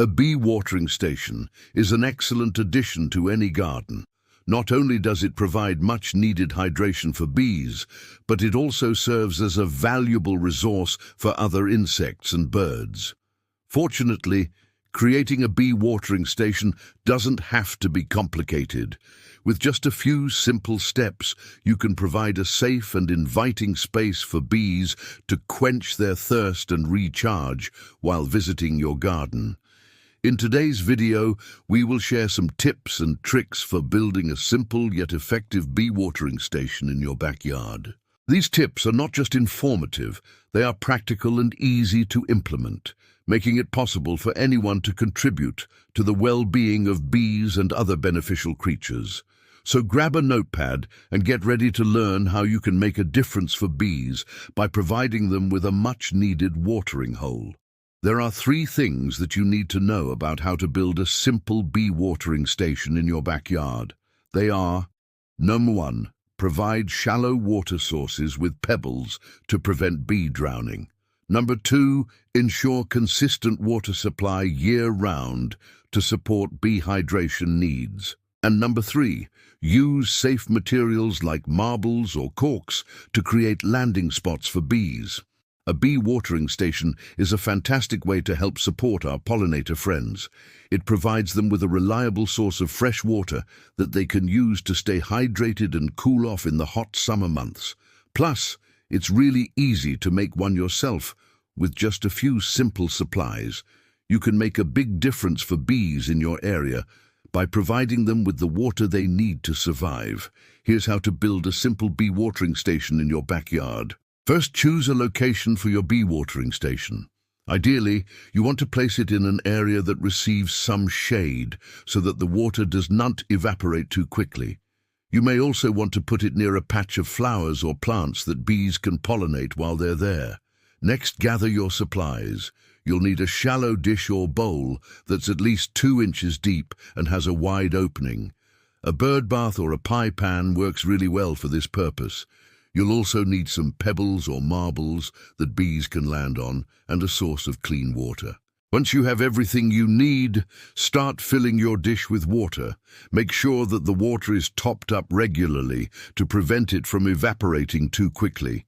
A bee watering station is an excellent addition to any garden. Not only does it provide much-needed hydration for bees, but it also serves as a valuable resource for other insects and birds. Fortunately, creating a bee watering station doesn't have to be complicated. With just a few simple steps, you can provide a safe and inviting space for bees to quench their thirst and recharge while visiting your garden. In today's video, we will share some tips and tricks for building a simple yet effective bee watering station in your backyard. These tips are not just informative, they are practical and easy to implement, making it possible for anyone to contribute to the well-being of bees and other beneficial creatures. So grab a notepad and get ready to learn how you can make a difference for bees by providing them with a much-needed watering hole. There are 3 things that you need to know about how to build a simple bee watering station in your backyard. They are: Number 1. Provide shallow water sources with pebbles to prevent bee drowning. Number 2. Ensure consistent water supply year-round to support bee hydration needs. And number 3. Use safe materials like marbles or corks to create landing spots for bees. A bee watering station is a fantastic way to help support our pollinator friends. It provides them with a reliable source of fresh water that they can use to stay hydrated and cool off in the hot summer months. Plus, it's really easy to make one yourself with just a few simple supplies. You can make a big difference for bees in your area by providing them with the water they need to survive. Here's how to build a simple bee watering station in your backyard. First, choose a location for your bee watering station. Ideally, you want to place it in an area that receives some shade so that the water does not evaporate too quickly. You may also want to put it near a patch of flowers or plants that bees can pollinate while they're there. Next, gather your supplies. You'll need a shallow dish or bowl that's at least 2 inches deep and has a wide opening. A bird bath or a pie pan works really well for this purpose. You'll also need some pebbles or marbles that bees can land on and a source of clean water. Once you have everything you need, start filling your dish with water. Make sure that the water is topped up regularly to prevent it from evaporating too quickly.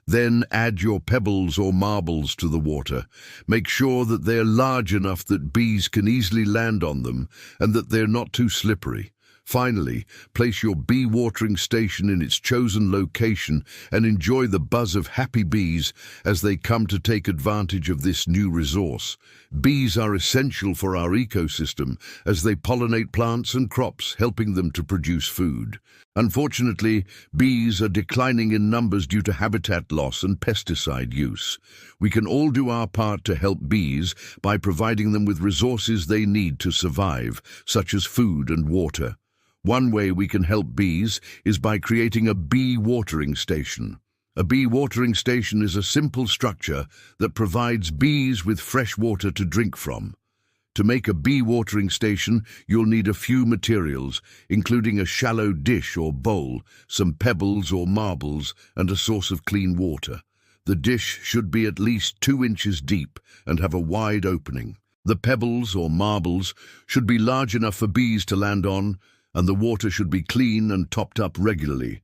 Then add your pebbles or marbles to the water. Make sure that they're large enough that bees can easily land on them and that they're not too slippery. Finally, place your bee watering station in its chosen location and enjoy the buzz of happy bees as they come to take advantage of this new resource. Bees are essential for our ecosystem as they pollinate plants and crops, helping them to produce food. Unfortunately, bees are declining in numbers due to habitat loss and pesticide use. We can all do our part to help bees by providing them with resources they need to survive, such as food and water. One way we can help bees is by creating a bee watering station. A bee watering station is a simple structure that provides bees with fresh water to drink from. To make a bee watering station, you'll need a few materials, including a shallow dish or bowl, some pebbles or marbles, and a source of clean water. The dish should be at least 2 inches deep and have a wide opening. The pebbles or marbles should be large enough for bees to land on, and the water should be clean and topped up regularly.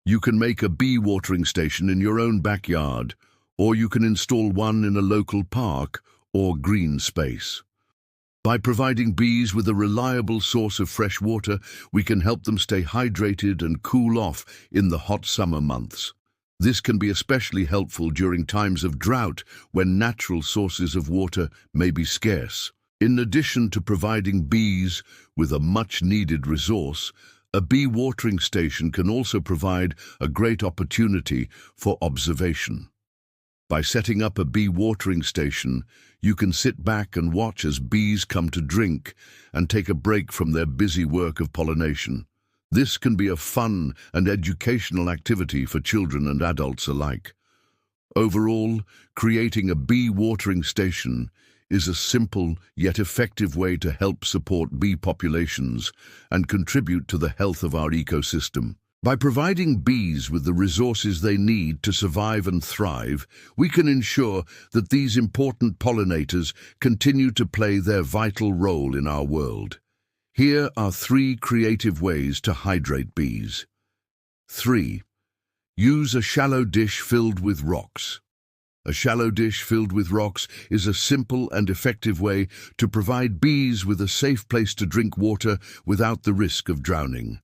You can make a bee watering station in your own backyard, or you can install one in a local park or green space. By providing bees with a reliable source of fresh water, we can help them stay hydrated and cool off in the hot summer months. This can be especially helpful during times of drought when natural sources of water may be scarce. In addition to providing bees with a much-needed resource, a bee watering station can also provide a great opportunity for observation. By setting up a bee watering station, you can sit back and watch as bees come to drink and take a break from their busy work of pollination. This can be a fun and educational activity for children and adults alike. Overall, creating a bee watering station is a simple yet effective way to help support bee populations and contribute to the health of our ecosystem. By providing bees with the resources they need to survive and thrive, we can ensure that these important pollinators continue to play their vital role in our world. Here are 3 creative ways to hydrate bees. 3. Use a shallow dish filled with rocks. A shallow dish filled with rocks is a simple and effective way to provide bees with a safe place to drink water without the risk of drowning.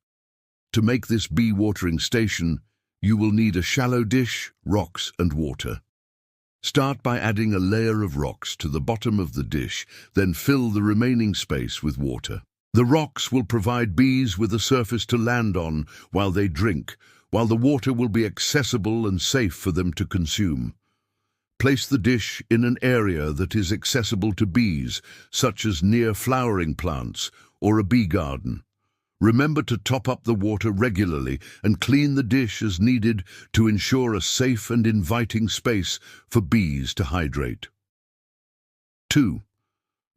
To make this bee watering station, you will need a shallow dish, rocks and water. Start by adding a layer of rocks to the bottom of the dish, then fill the remaining space with water. The rocks will provide bees with a surface to land on while they drink, while the water will be accessible and safe for them to consume. Place the dish in an area that is accessible to bees, such as near flowering plants or a bee garden. Remember to top up the water regularly and clean the dish as needed to ensure a safe and inviting space for bees to hydrate. 2.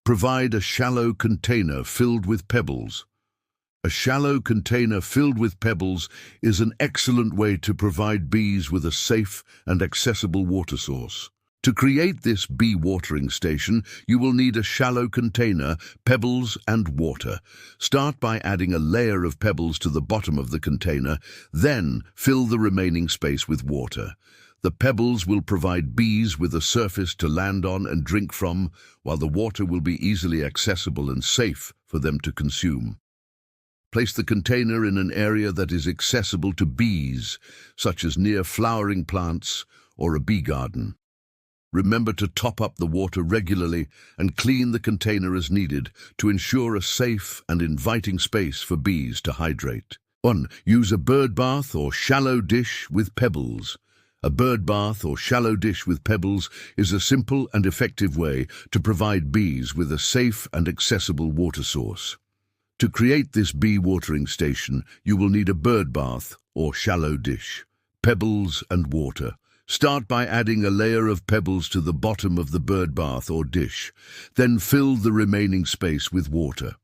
Provide a shallow container filled with pebbles. A shallow container filled with pebbles is an excellent way to provide bees with a safe and accessible water source. To create this bee watering station, you will need a shallow container, pebbles and water. Start by adding a layer of pebbles to the bottom of the container, then fill the remaining space with water. The pebbles will provide bees with a surface to land on and drink from, while the water will be easily accessible and safe for them to consume. Place the container in an area that is accessible to bees, such as near flowering plants or a bee garden. Remember to top up the water regularly and clean the container as needed to ensure a safe and inviting space for bees to hydrate. 1. Use a bird bath or shallow dish with pebbles. A bird bath or shallow dish with pebbles is a simple and effective way to provide bees with a safe and accessible water source. To create this bee watering station, you will need a bird bath or shallow dish, pebbles and water. Start by adding a layer of pebbles to the bottom of the bird bath or dish, then fill the remaining space with water.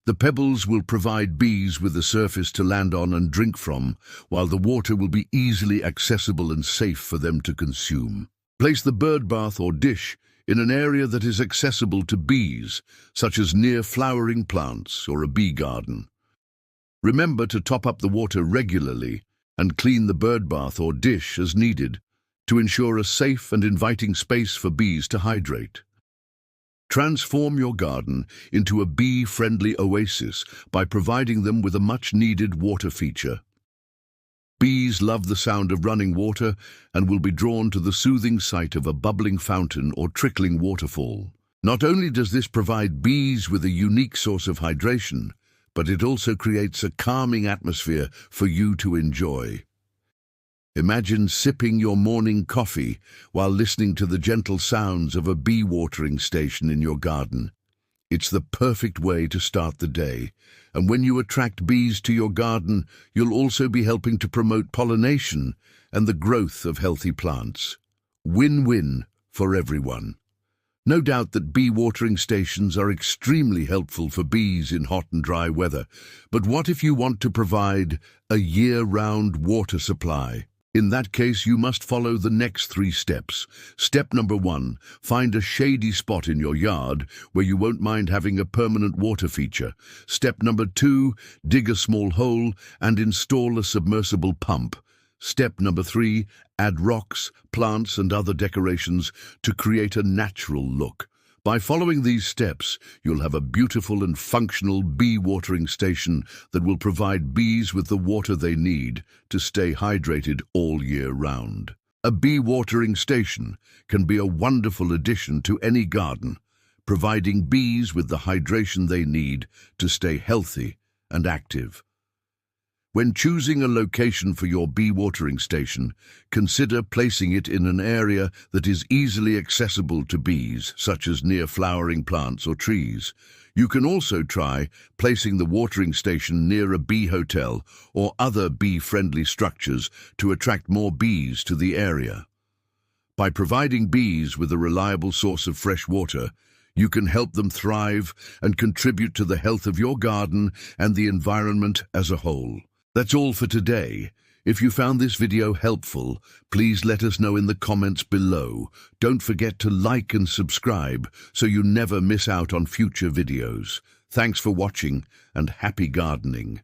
The pebbles will provide bees with a surface to land on and drink from, while the water will be easily accessible and safe for them to consume. Place the bird bath or dish in an area that is accessible to bees, such as near flowering plants or a bee garden. Remember to top up the water regularly and clean the bird bath or dish as needed to ensure a safe and inviting space for bees to hydrate. Transform your garden into a bee-friendly oasis by providing them with a much-needed water feature. Bees love the sound of running water and will be drawn to the soothing sight of a bubbling fountain or trickling waterfall. Not only does this provide bees with a unique source of hydration, but it also creates a calming atmosphere for you to enjoy. Imagine sipping your morning coffee while listening to the gentle sounds of a bee watering station in your garden. It's the perfect way to start the day, and when you attract bees to your garden, you'll also be helping to promote pollination and the growth of healthy plants. Win-win for everyone. No doubt that bee watering stations are extremely helpful for bees in hot and dry weather, but what if you want to provide a year-round water supply? In that case, you must follow the next 3 steps. Step number 1, find a shady spot in your yard where you won't mind having a permanent water feature. Step number 2, dig a small hole and install a submersible pump. Step number 3, add rocks, plants and other decorations to create a natural look. By following these steps, you'll have a beautiful and functional bee watering station that will provide bees with the water they need to stay hydrated all year round. A bee watering station can be a wonderful addition to any garden, providing bees with the hydration they need to stay healthy and active. When choosing a location for your bee watering station, consider placing it in an area that is easily accessible to bees, such as near flowering plants or trees. You can also try placing the watering station near a bee hotel or other bee-friendly structures to attract more bees to the area. By providing bees with a reliable source of fresh water, you can help them thrive and contribute to the health of your garden and the environment as a whole. That's all for today. If you found this video helpful, please let us know in the comments below. Don't forget to like and subscribe so you never miss out on future videos. Thanks for watching and happy gardening.